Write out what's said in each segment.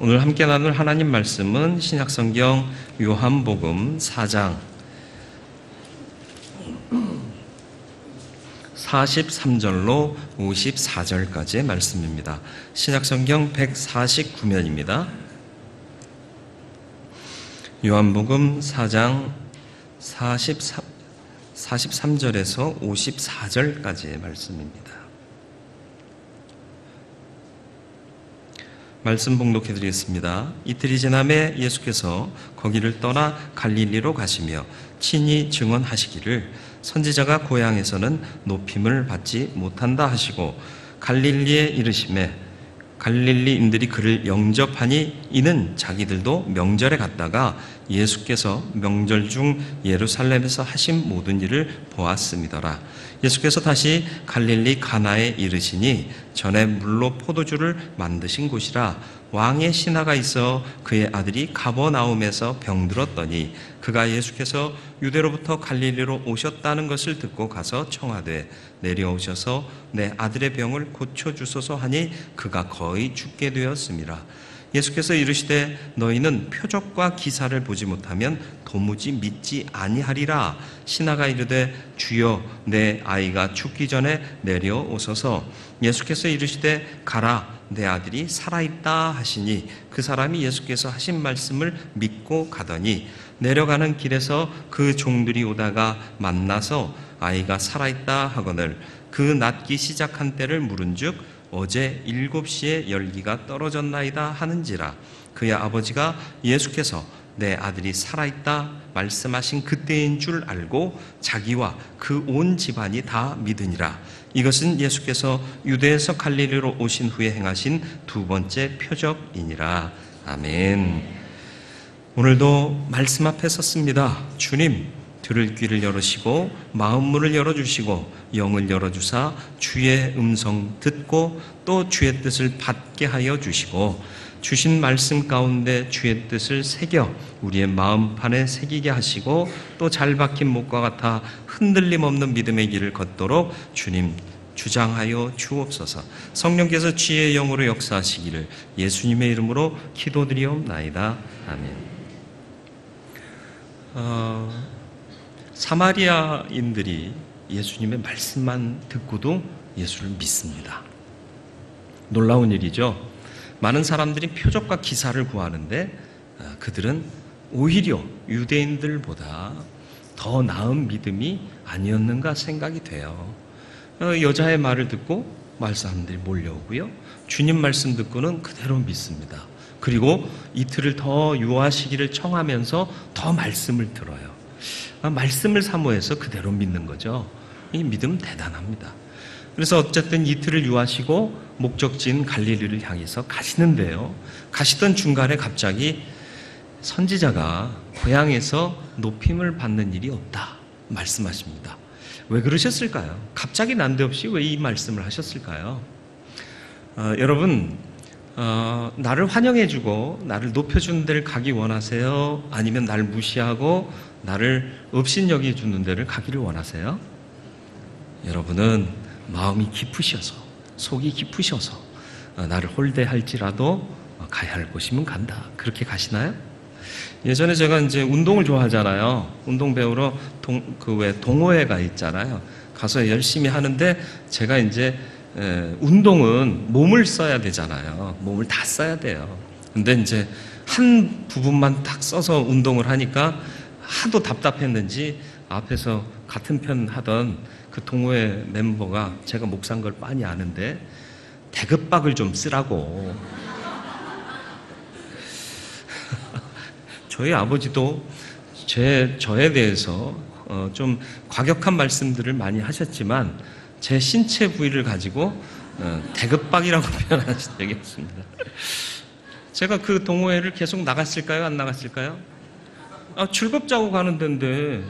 오늘 함께 나눌 하나님 말씀은 신약성경 요한복음 4장 43절로 54절까지의 말씀입니다. 신약성경 149면입니다. 요한복음 4장 43절에서 54절까지의 말씀입니다. 말씀 봉독해 드리겠습니다. 이틀이 지남에 예수께서 거기를 떠나 갈릴리로 가시며 친히 증언하시기를 선지자가 고향에서는 높임을 받지 못한다 하시고 갈릴리에 이르시매 갈릴리인들이 그를 영접하니 이는 자기들도 명절에 갔다가 예수께서 명절 중 예루살렘에서 하신 모든 일을 보았음이더라. 예수께서 다시 갈릴리 가나에 이르시니 전에 물로 포도주를 만드신 곳이라. 왕의 신하가 있어 그의 아들이 가버나움에서 병들었더니 그가 예수께서 유대로부터 갈릴리로 오셨다는 것을 듣고 가서 청하되 내려오셔서 내 아들의 병을 고쳐주소서 하니 그가 거의 죽게 되었음이라. 예수께서 이르시되 너희는 표적과 기사를 보지 못하면 도무지 믿지 아니하리라. 신하가 이르되 주여 내 아이가 죽기 전에 내려오소서. 예수께서 이르시되 가라 내 아들이 살아있다 하시니 그 사람이 예수께서 하신 말씀을 믿고 가더니 내려가는 길에서 그 종들이 오다가 만나서 아이가 살아있다 하거늘 그 낫기 시작한 때를 물은즉 어제 7시에 열기가 떨어졌나이다 하는지라. 그의 아버지가 예수께서 내 아들이 살아있다 말씀하신 그때인 줄 알고 자기와 그 온 집안이 다 믿으니라. 이것은 예수께서 유대에서 갈릴리로 오신 후에 행하신 두 번째 표적이니라. 아멘. 오늘도 말씀 앞에 섰습니다. 주님, 들을 귀를 열으시고 마음문을 열어주시고 영을 열어주사 주의 음성 듣고 또 주의 뜻을 받게 하여 주시고 주신 말씀 가운데 주의 뜻을 새겨 우리의 마음판에 새기게 하시고 또 잘 박힌 목과 같아 흔들림 없는 믿음의 길을 걷도록 주님 주장하여 주옵소서. 성령께서 지혜의 영으로 역사하시기를 예수님의 이름으로 기도드리옵나이다. 아멘. 사마리아인들이 예수님의 말씀만 듣고도 예수를 믿습니다. 놀라운 일이죠. 많은 사람들이 표적과 기사를 구하는데 그들은 오히려 유대인들보다 더 나은 믿음이 아니었는가 생각이 돼요. 여자의 말을 듣고 마을 사람들이 몰려오고요. 주님 말씀 듣고는 그대로 믿습니다. 그리고 이틀을 더 유하시기를 청하면서 더 말씀을 들어요. 말씀을 사모해서 그대로 믿는 거죠. 이 믿음 대단합니다. 그래서 어쨌든 이틀을 유하시고 목적지인 갈릴리를 향해서 가시는데요. 가시던 중간에 갑자기 선지자가 고향에서 높임을 받는 일이 없다 말씀하십니다. 왜 그러셨을까요? 갑자기 난데없이 왜 이 말씀을 하셨을까요? 여러분, 나를 환영해주고 나를 높여주는 데를 가기 원하세요? 아니면 나를 무시하고 나를 업신여겨주는 데를 가기를 원하세요? 여러분은 마음이 깊으셔서 속이 깊으셔서 나를 홀대할지라도 가야 할 곳이면 간다 그렇게 가시나요? 예전에 제가 이제 운동을 좋아하잖아요. 운동 배우러 동호회가 있잖아요. 가서 열심히 하는데 제가 이제 운동은 몸을 써야 되잖아요. 몸을 다 써야 돼요. 근데 이제 한 부분만 딱 써서 운동을 하니까 하도 답답했는지 앞에서 같은 편 하던 그 동호회 멤버가 제가 목 산 걸 빤히 아는데 대급박을 좀 쓰라고. 저희 아버지도 저에 대해서 좀 과격한 말씀들을 많이 하셨지만 제 신체 부위를 가지고 대급박이라고 표현하시겠습니다. 제가 그 동호회를 계속 나갔을까요? 안 나갔을까요? 즐겁자고 가는 데인데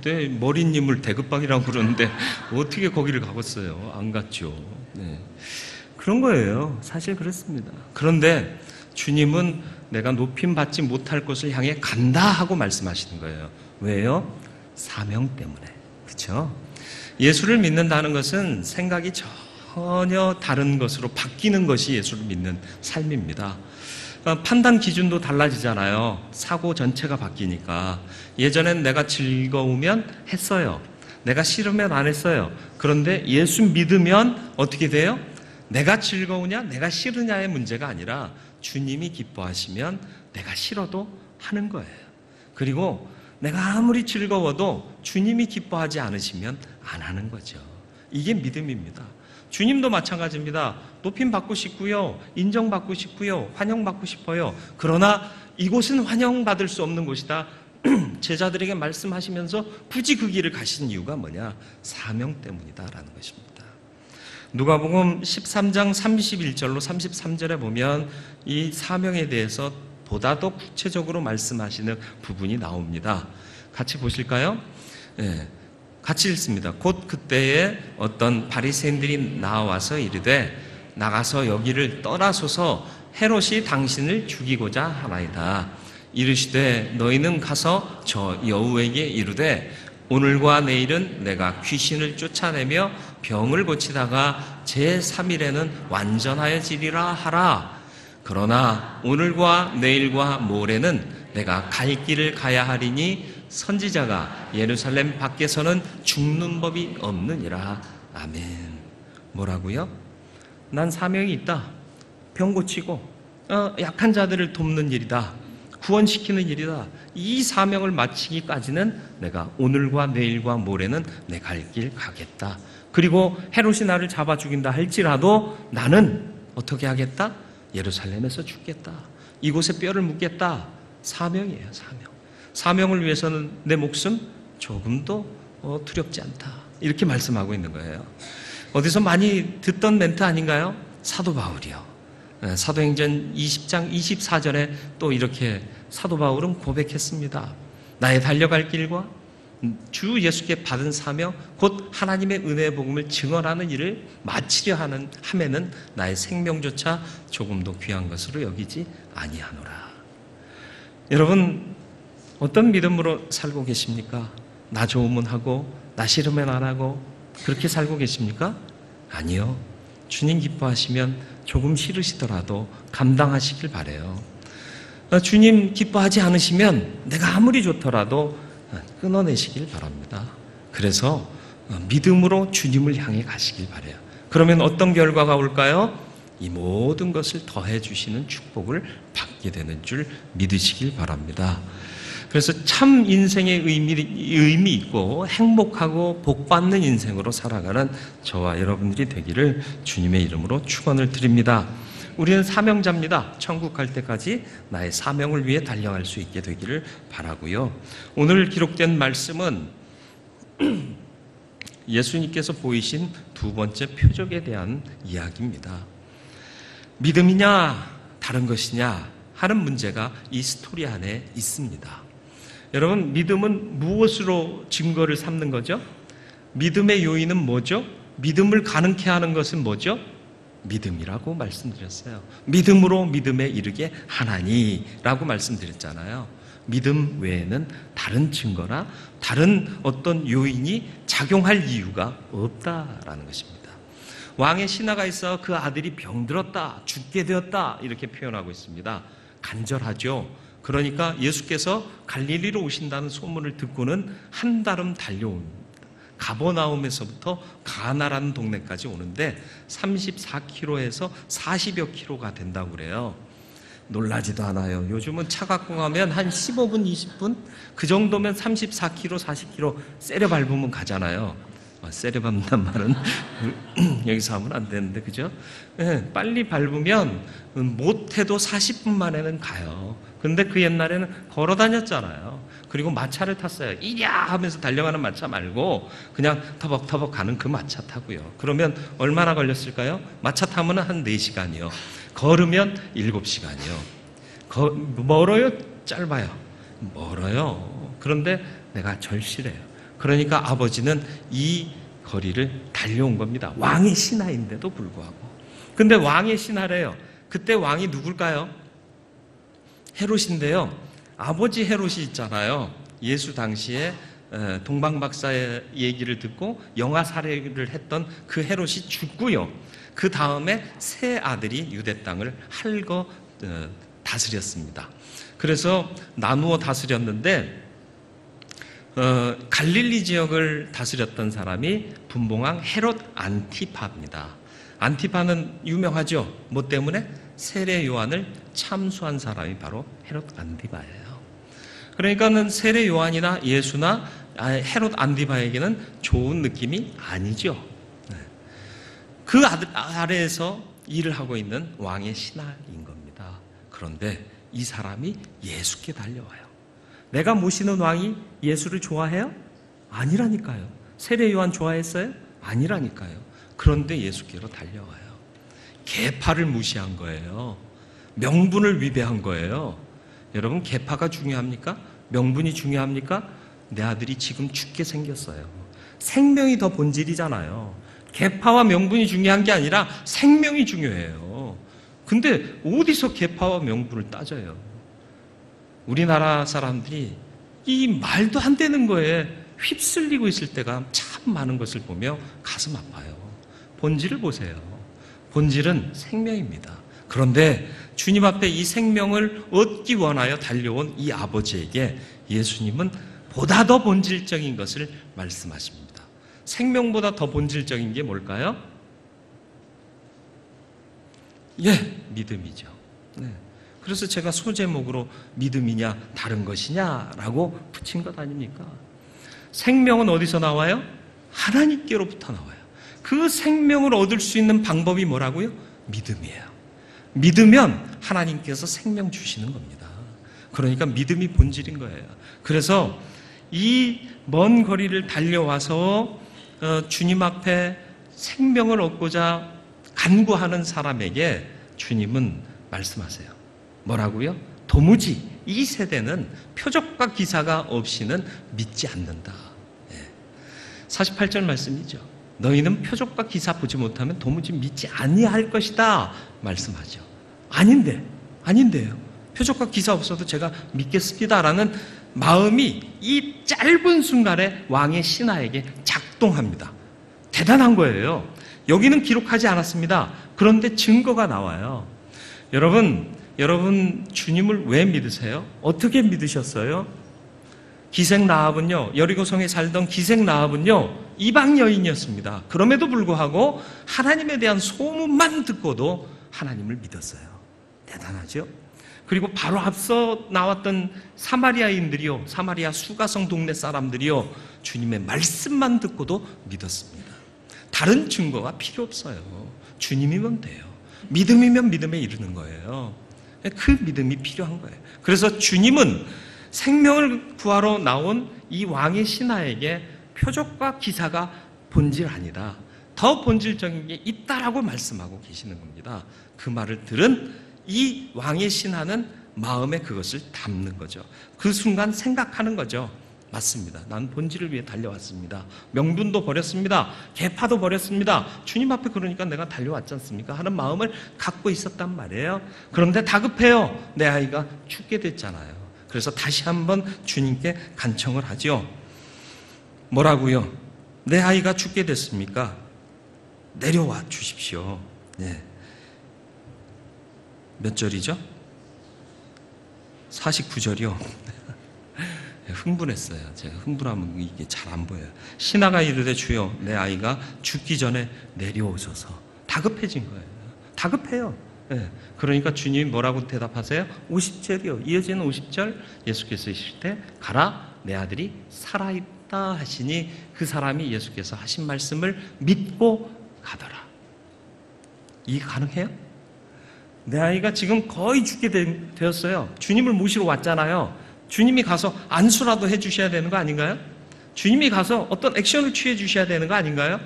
내 머리님을 대급박이라고 그러는데 어떻게 거기를 가겠어요? 안 갔죠. 네. 그런 거예요. 사실 그렇습니다. 그런데 주님은 내가 높임받지 못할 곳을 향해 간다 하고 말씀하시는 거예요. 왜요? 사명 때문에. 그렇죠? 예수를 믿는다는 것은 생각이 전혀 다른 것으로 바뀌는 것이 예수를 믿는 삶입니다. 판단 기준도 달라지잖아요. 사고 전체가 바뀌니까. 예전엔 내가 즐거우면 했어요. 내가 싫으면 안 했어요. 그런데 예수 믿으면 어떻게 돼요? 내가 즐거우냐, 내가 싫으냐의 문제가 아니라 주님이 기뻐하시면 내가 싫어도 하는 거예요. 그리고 내가 아무리 즐거워도 주님이 기뻐하지 않으시면 안 하는 거죠. 이게 믿음입니다. 주님도 마찬가지입니다. 높임 받고 싶고요, 인정받고 싶고요, 환영받고 싶어요. 그러나 이곳은 환영받을 수 없는 곳이다. 제자들에게 말씀하시면서 굳이 그 길을 가신 이유가 뭐냐? 사명 때문이다라는 것입니다. 누가복음 13장 31절로 33절에 보면 이 사명에 대해서 보다 더 구체적으로 말씀하시는 부분이 나옵니다. 같이 보실까요? 네, 같이 읽습니다. 곧 그때에 어떤 바리새인들이 나와서 이르되 나가서 여기를 떠나소서 헤롯이 당신을 죽이고자 하나이다. 이르시되 너희는 가서 저 여우에게 이르되 오늘과 내일은 내가 귀신을 쫓아내며 병을 고치다가 제3일에는 완전하여지리라 하라. 그러나 오늘과 내일과 모레는 내가 갈 길을 가야 하리니 선지자가 예루살렘 밖에서는 죽는 법이 없느니라. 아멘. 뭐라고요? 난 사명이 있다. 병 고치고 약한 자들을 돕는 일이다. 구원시키는 일이다. 이 사명을 마치기까지는 내가 오늘과 내일과 모레는 내 갈 길 가겠다. 그리고 헤롯이 나를 잡아 죽인다 할지라도 나는 어떻게 하겠다? 예루살렘에서 죽겠다. 이곳에 뼈를 묻겠다. 사명이에요, 사명. 사명을 위해서는 내 목숨 조금도 두렵지 않다. 이렇게 말씀하고 있는 거예요. 어디서 많이 듣던 멘트 아닌가요? 사도 바울이요. 사도행전 20장 24절에 또 이렇게 사도 바울은 고백했습니다. 나의 달려갈 길과 주 예수께 받은 사명 곧 하나님의 은혜의 복음을 증언하는 일을 마치려 함에는 나의 생명조차 조금도 귀한 것으로 여기지 아니하노라. 여러분 어떤 믿음으로 살고 계십니까? 나 좋으면 하고 나 싫으면 안 하고 그렇게 살고 계십니까? 아니요. 주님 기뻐하시면 조금 싫으시더라도 감당하시길 바라요. 주님 기뻐하지 않으시면 내가 아무리 좋더라도 끊어내시길 바랍니다. 그래서 믿음으로 주님을 향해 가시길 바라요. 그러면 어떤 결과가 올까요? 이 모든 것을 더해 주시는 축복을 받게 되는 줄 믿으시길 바랍니다. 그래서 참 인생의 의미 있고 행복하고 복받는 인생으로 살아가는 저와 여러분들이 되기를 주님의 이름으로 축원을 드립니다. 우리는 사명자입니다. 천국 갈 때까지 나의 사명을 위해 달려갈 수 있게 되기를 바라고요. 오늘 기록된 말씀은 예수님께서 보이신 두 번째 표적에 대한 이야기입니다. 믿음이냐 다른 것이냐 하는 문제가 이 스토리 안에 있습니다. 여러분 믿음은 무엇으로 증거를 삼는 거죠? 믿음의 요인은 뭐죠? 믿음을 가능케 하는 것은 뭐죠? 믿음이라고 말씀드렸어요. 믿음으로 믿음에 이르게 하나니라고 말씀드렸잖아요. 믿음 외에는 다른 증거나 다른 어떤 요인이 작용할 이유가 없다라는 것입니다. 왕의 신하가 있어 그 아들이 병들었다, 죽게 되었다 이렇게 표현하고 있습니다. 간절하죠. 그러니까 예수께서 갈릴리로 오신다는 소문을 듣고는 한달음 달려옵니다. 가버나움에서부터 가나라는 동네까지 오는데 34km에서 40여 km가 된다고 그래요. 놀라지도 않아요. 요즘은 차 갖고 가면 한 15분, 20분? 그 정도면 34km, 40km 세려 밟으면 가잖아요. 세려 밟는단 말은 여기서 하면 안 되는데, 그죠? 네, 빨리 밟으면 못해도 40분 만에는 가요. 근데 그 옛날에는 걸어 다녔잖아요. 그리고 마차를 탔어요. 이랴 하면서 달려가는 마차 말고 그냥 터벅터벅 가는 그 마차 타고요. 그러면 얼마나 걸렸을까요? 마차 타면 한 4시간이요. 걸으면 7시간이요. 멀어요? 짧아요? 멀어요. 그런데 내가 절실해요. 그러니까 아버지는 이 거리를 달려온 겁니다. 왕의 신하인데도 불구하고. 근데 왕의 신하래요. 그때 왕이 누굴까요? 헤롯인데요. 아버지 헤롯이 있잖아요. 예수 당시에 동방박사의 얘기를 듣고 영아 살해를 했던 그 헤롯이 죽고요. 그 다음에 세 아들이 유대 땅을 다스렸습니다. 그래서 나누어 다스렸는데 갈릴리 지역을 다스렸던 사람이 분봉왕 헤롯 안티파입니다. 안티파는 유명하죠. 뭐 때문에? 세례 요한을 참수한 사람이 바로 헤롯 안티파예요. 그러니까는 세례 요한이나 예수나 헤롯 안티파에게는 좋은 느낌이 아니죠. 그 아래에서 일을 하고 있는 왕의 신하인 겁니다. 그런데 이 사람이 예수께 달려와요. 내가 모시는 왕이 예수를 좋아해요? 아니라니까요. 세례 요한 좋아했어요? 아니라니까요. 그런데 예수께로 달려와요. 계파를 무시한 거예요. 명분을 위배한 거예요. 여러분, 계파가 중요합니까? 명분이 중요합니까? 내 아들이 지금 죽게 생겼어요. 생명이 더 본질이잖아요. 계파와 명분이 중요한 게 아니라 생명이 중요해요. 근데 어디서 계파와 명분을 따져요? 우리나라 사람들이 이 말도 안 되는 거에 휩쓸리고 있을 때가 참 많은 것을 보며 가슴 아파요. 본질을 보세요. 본질은 생명입니다. 그런데 주님 앞에 이 생명을 얻기 원하여 달려온 이 아버지에게 예수님은 보다 더 본질적인 것을 말씀하십니다. 생명보다 더 본질적인 게 뭘까요? 믿음이죠. 그래서 제가 소제목으로 믿음이냐 다른 것이냐라고 붙인 것 아닙니까? 생명은 어디서 나와요? 하나님께로부터 나와요. 그 생명을 얻을 수 있는 방법이 뭐라고요? 믿음이에요. 믿으면 하나님께서 생명 주시는 겁니다. 그러니까 믿음이 본질인 거예요. 그래서 이 먼 거리를 달려와서 주님 앞에 생명을 얻고자 간구하는 사람에게 주님은 말씀하세요. 뭐라고요? 도무지 이 세대는 표적과 기사가 없이는 믿지 않는다. 48절 말씀이죠. 너희는 표적과 기사 보지 못하면 도무지 믿지 아니할 것이다 말씀하죠. 아닌데요. 표적과 기사 없어도 제가 믿겠습니다라는 마음이 이 짧은 순간에 왕의 신하에게 작동합니다. 대단한 거예요. 여기는 기록하지 않았습니다. 그런데 증거가 나와요. 여러분 주님을 왜 믿으세요? 어떻게 믿으셨어요? 기생 라합은요, 여리고성에 살던 기생 라합은요, 이방 여인이었습니다. 그럼에도 불구하고 하나님에 대한 소문만 듣고도 하나님을 믿었어요. 대단하죠? 그리고 바로 앞서 나왔던 사마리아인들이요, 사마리아 수가성 동네 사람들이요, 주님의 말씀만 듣고도 믿었습니다. 다른 증거가 필요 없어요. 주님이면 돼요. 믿음이면 믿음에 이르는 거예요. 그 믿음이 필요한 거예요. 그래서 주님은 생명을 구하러 나온 이 왕의 신하에게 표적과 기사가 본질 아니다, 더 본질적인 게 있다라고 말씀하고 계시는 겁니다. 그 말을 들은 이 왕의 신하는 마음에 그것을 담는 거죠. 그 순간 생각하는 거죠. 맞습니다. 난 본질을 위해 달려왔습니다. 명분도 버렸습니다. 계파도 버렸습니다. 주님 앞에 그러니까 내가 달려왔지 않습니까? 하는 마음을 갖고 있었단 말이에요. 그런데 다급해요. 내 아이가 죽게 됐잖아요. 그래서 다시 한번 주님께 간청을 하죠. 뭐라고요? 내 아이가 죽게 됐습니까? 내려와 주십시오. 몇 절이죠? 49절이요. 흥분했어요. 제가 흥분하면 이게 잘 안 보여요. 신하가 이르되 주여 내 아이가 죽기 전에 내려오소서. 다급해진 거예요. 다급해요. 그러니까 주님이 뭐라고 대답하세요? 50절이요. 이어지는 50절 예수께서 이실 때 가라 내 아들이 살아있다 하시니 그 사람이 예수께서 하신 말씀을 믿고 가더라. 이게 가능해요? 내 아이가 지금 거의 죽게 되었어요. 주님을 모시러 왔잖아요. 주님이 가서 안수라도 해주셔야 되는 거 아닌가요? 주님이 가서 어떤 액션을 취해 주셔야 되는 거 아닌가요?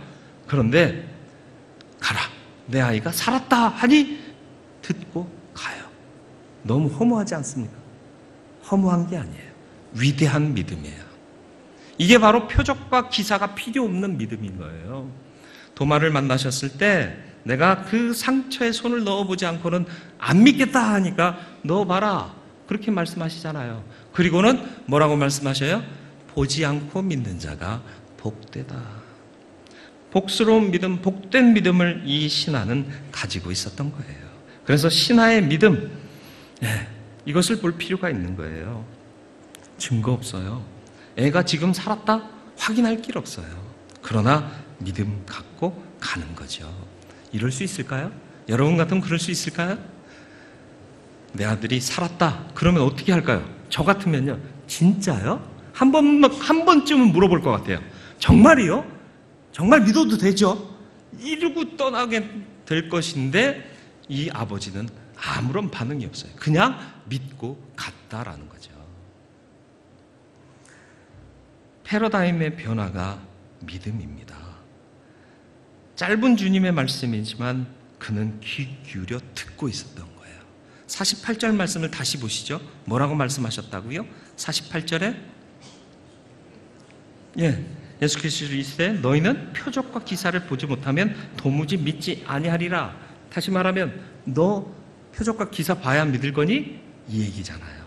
그런데 가라 내 아이가 살았다 하니 듣고 가요. 너무 허무하지 않습니까? 허무한 게 아니에요. 위대한 믿음이에요. 이게 바로 표적과 기사가 필요 없는 믿음인 거예요. 도마를 만나셨을 때 내가 그 상처에 손을 넣어보지 않고는 안 믿겠다 하니까 넣어봐라 그렇게 말씀하시잖아요. 그리고는 뭐라고 말씀하셔요? 보지 않고 믿는 자가 복되다. 복스러운 믿음, 복된 믿음을 이 신하는 가지고 있었던 거예요. 그래서 신하의 믿음, 네, 이것을 볼 필요가 있는 거예요. 증거 없어요. 애가 지금 살았다? 확인할 길 없어요. 그러나 믿음 갖고 가는 거죠. 이럴 수 있을까요? 여러분 같으면 그럴 수 있을까요? 내 아들이 살았다. 그러면 어떻게 할까요? 저 같으면요. 진짜요? 한 번쯤은 물어볼 것 같아요. 정말이요? 정말 믿어도 되죠? 이러고 떠나게 될 것인데 이 아버지는 아무런 반응이 없어요. 그냥 믿고 갔다라는 거죠. 패러다임의 변화가 믿음입니다. 짧은 주님의 말씀이지만 그는 귀 기울여 듣고 있었던 거예요. 48절 말씀을 다시 보시죠. 뭐라고 말씀하셨다고요? 48절에 예수께서 이르시되 너희는 표적과 기사를 보지 못하면 도무지 믿지 아니하리라. 다시 말하면 너 표적과 기사 봐야 믿을 거니? 이 얘기잖아요.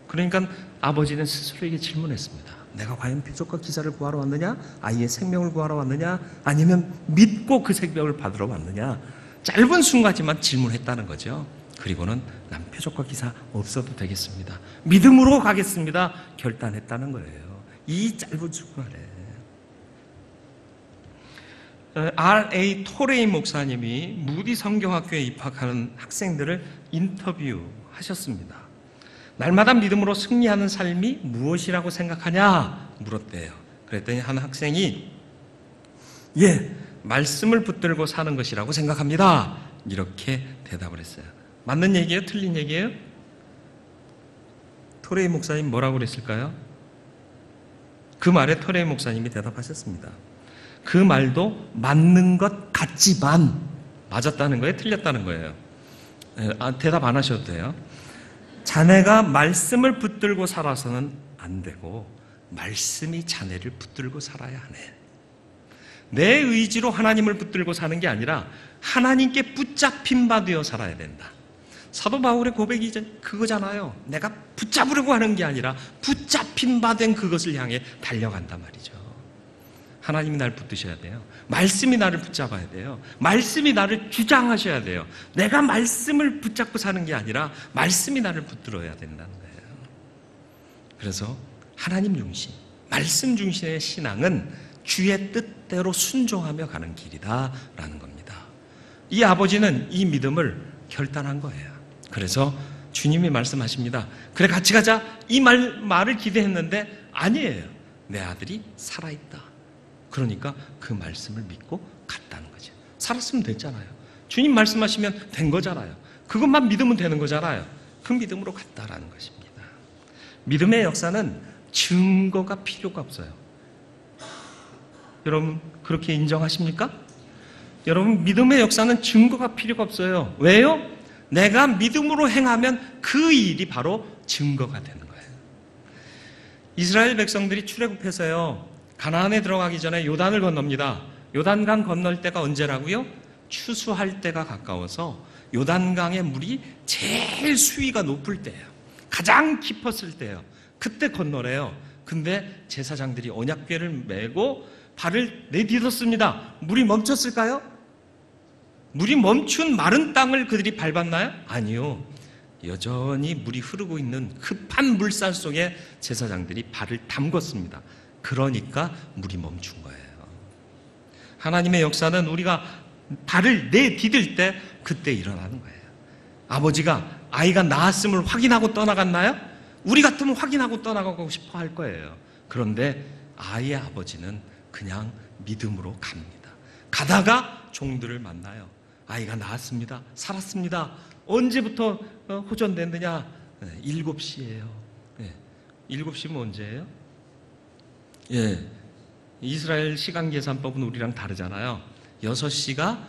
그러니까 아버지는 스스로에게 질문했습니다. 내가 과연 표적과 기사를 구하러 왔느냐? 아이의 생명을 구하러 왔느냐? 아니면 믿고 그 생명을 받으러 왔느냐? 짧은 순간지만 질문했다는 거죠. 그리고는 난 표적과 기사 없어도 되겠습니다. 믿음으로 가겠습니다. 결단했다는 거예요. 이 짧은 순간에. R.A. 토레이 목사님이 무디 성경학교에 입학하는 학생들을 인터뷰하셨습니다. 날마다 믿음으로 승리하는 삶이 무엇이라고 생각하냐 물었대요. 그랬더니 한 학생이 말씀을 붙들고 사는 것이라고 생각합니다. 이렇게 대답을 했어요. 맞는 얘기예요? 틀린 얘기예요? 토레이 목사님 뭐라고 그랬을까요? 그 말에 토레이 목사님이 대답하셨습니다. 그 말도 맞는 것 같지만 맞았다는 거예요? 틀렸다는 거예요? 대답 안 하셔도 돼요. 자네가 말씀을 붙들고 살아서는 안 되고 말씀이 자네를 붙들고 살아야 하네. 내 의지로 하나님을 붙들고 사는 게 아니라 하나님께 붙잡힌 바 되어 살아야 된다. 사도 바울의 고백이 그거잖아요. 내가 붙잡으려고 하는 게 아니라 붙잡힌 바 된 그것을 향해 달려간단 말이죠. 하나님이 나를 붙드셔야 돼요. 말씀이 나를 붙잡아야 돼요. 말씀이 나를 주장하셔야 돼요. 내가 말씀을 붙잡고 사는 게 아니라 말씀이 나를 붙들어야 된다는 거예요. 그래서 하나님 중심, 말씀 중심의 신앙은 주의 뜻대로 순종하며 가는 길이다라는 겁니다. 이 아버지는 이 믿음을 결단한 거예요. 그래서 주님이 말씀하십니다. 그래 같이 가자. 이 말을 기대했는데 아니에요. 내 아들이 살아있다. 그러니까 그 말씀을 믿고 갔다는 거죠. 살았으면 됐잖아요. 주님 말씀하시면 된 거잖아요. 그것만 믿으면 되는 거잖아요. 그 믿음으로 갔다라는 것입니다. 믿음의 역사는 증거가 필요가 없어요. 여러분 그렇게 인정하십니까? 여러분 믿음의 역사는 증거가 필요가 없어요. 왜요? 내가 믿음으로 행하면 그 일이 바로 증거가 되는 거예요. 이스라엘 백성들이 출애굽해서요. 가나안에 들어가기 전에 요단을 건넙니다. 요단강 건널 때가 언제라고요? 추수할 때가 가까워서 요단강의 물이 제일 수위가 높을 때예요. 가장 깊었을 때예요. 그때 건너래요. 근데 제사장들이 언약궤를 메고 발을 내딛었습니다. 물이 멈췄을까요? 물이 멈춘 마른 땅을 그들이 밟았나요? 아니요. 여전히 물이 흐르고 있는 급한 물살 속에 제사장들이 발을 담궜습니다. 그러니까 물이 멈춘 거예요. 하나님의 역사는 우리가 발을 내디딜 때 그때 일어나는 거예요. 아버지가 아이가 낳았음을 확인하고 떠나갔나요? 우리 같으면 확인하고 떠나가고 싶어 할 거예요. 그런데 아이의 아버지는 그냥 믿음으로 갑니다. 가다가 종들을 만나요. 아이가 낳았습니다. 살았습니다. 언제부터 호전됐느냐? 7시예요. 7시면 언제예요? 이스라엘 시간 계산법은 우리랑 다르잖아요. 6시가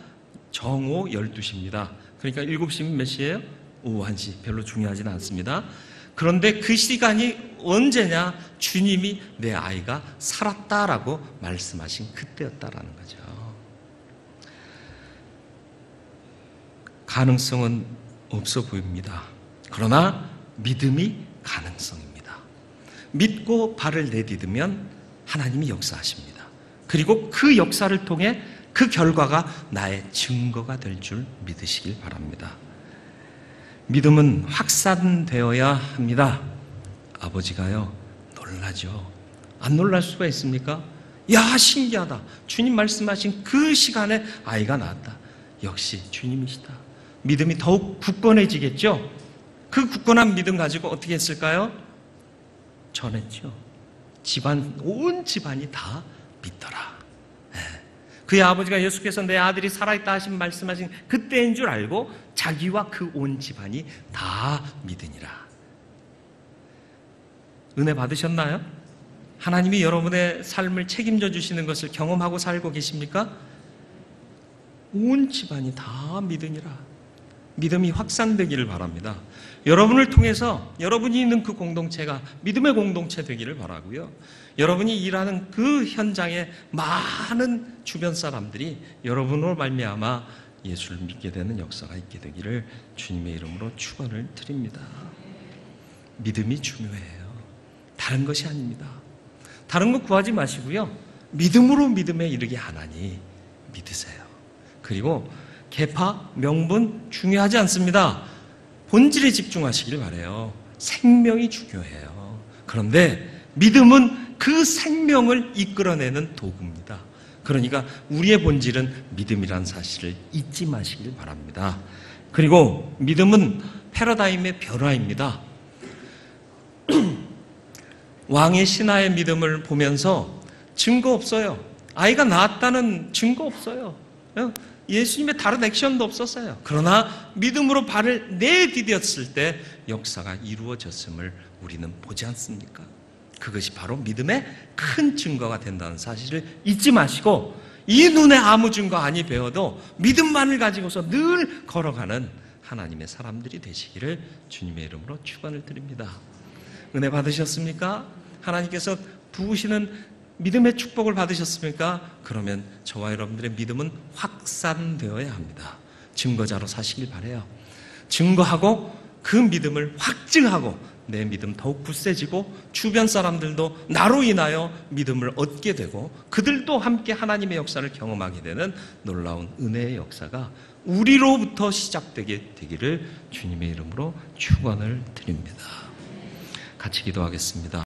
정오 12시입니다. 그러니까 7시면 몇 시예요? 오후 1시. 별로 중요하지는 않습니다. 그런데 그 시간이 언제냐? 주님이 내 아이가 살았다라고 말씀하신 그때였다라는 거죠. 가능성은 없어 보입니다. 그러나 믿음이 가능성입니다. 믿고 발을 내디디면 하나님이 역사하십니다. 그리고 그 역사를 통해 그 결과가 나의 증거가 될 줄 믿으시길 바랍니다. 믿음은 확산되어야 합니다. 아버지가요, 놀라죠. 안 놀랄 수가 있습니까? 야, 신기하다. 주님 말씀하신 그 시간에 아이가 낳았다. 역시 주님이시다. 믿음이 더욱 굳건해지겠죠? 그 굳건한 믿음 가지고 어떻게 했을까요? 전했죠. 온 집안이 다 믿더라. 그의 아버지가 예수께서 내 아들이 살아있다 하신 말씀하신 그때인 줄 알고 자기와 그 온 집안이 다 믿으니라. 은혜 받으셨나요? 하나님이 여러분의 삶을 책임져 주시는 것을 경험하고 살고 계십니까? 온 집안이 다 믿으니라. 믿음이 확산되기를 바랍니다. 여러분을 통해서 여러분이 있는 그 공동체가 믿음의 공동체 되기를 바라고요. 여러분이 일하는 그 현장에 많은 주변 사람들이 여러분으로 말미암아 예수를 믿게 되는 역사가 있게 되기를 주님의 이름으로 축원을 드립니다. 믿음이 중요해요. 다른 것이 아닙니다. 다른 거 구하지 마시고요. 믿음으로 믿음에 이르게 하나니 믿으세요. 그리고 계파, 명분 중요하지 않습니다. 본질에 집중하시길 바라요. 생명이 중요해요. 그런데 믿음은 그 생명을 이끌어내는 도구입니다. 그러니까 우리의 본질은 믿음이란 사실을 잊지 마시길 바랍니다. 그리고 믿음은 패러다임의 변화입니다. 왕의 신하의 믿음을 보면서 증거 없어요. 아이가 낳았다는 증거 없어요. 예수님의 다른 액션도 없었어요. 그러나 믿음으로 발을 내디뎠을 때 역사가 이루어졌음을 우리는 보지 않습니까? 그것이 바로 믿음의 큰 증거가 된다는 사실을 잊지 마시고 이 눈에 아무 증거 아니 배워도 믿음만을 가지고서 늘 걸어가는 하나님의 사람들이 되시기를 주님의 이름으로 축원을 드립니다. 은혜 받으셨습니까? 하나님께서 부으시는 믿음의 축복을 받으셨습니까? 그러면 저와 여러분들의 믿음은 확산되어야 합니다. 증거자로 사시길 바라요. 증거하고 그 믿음을 확증하고 내 믿음 더욱 굳세지고 주변 사람들도 나로 인하여 믿음을 얻게 되고 그들도 함께 하나님의 역사를 경험하게 되는 놀라운 은혜의 역사가 우리로부터 시작되게 되기를 주님의 이름으로 축원을 드립니다. 같이 기도하겠습니다.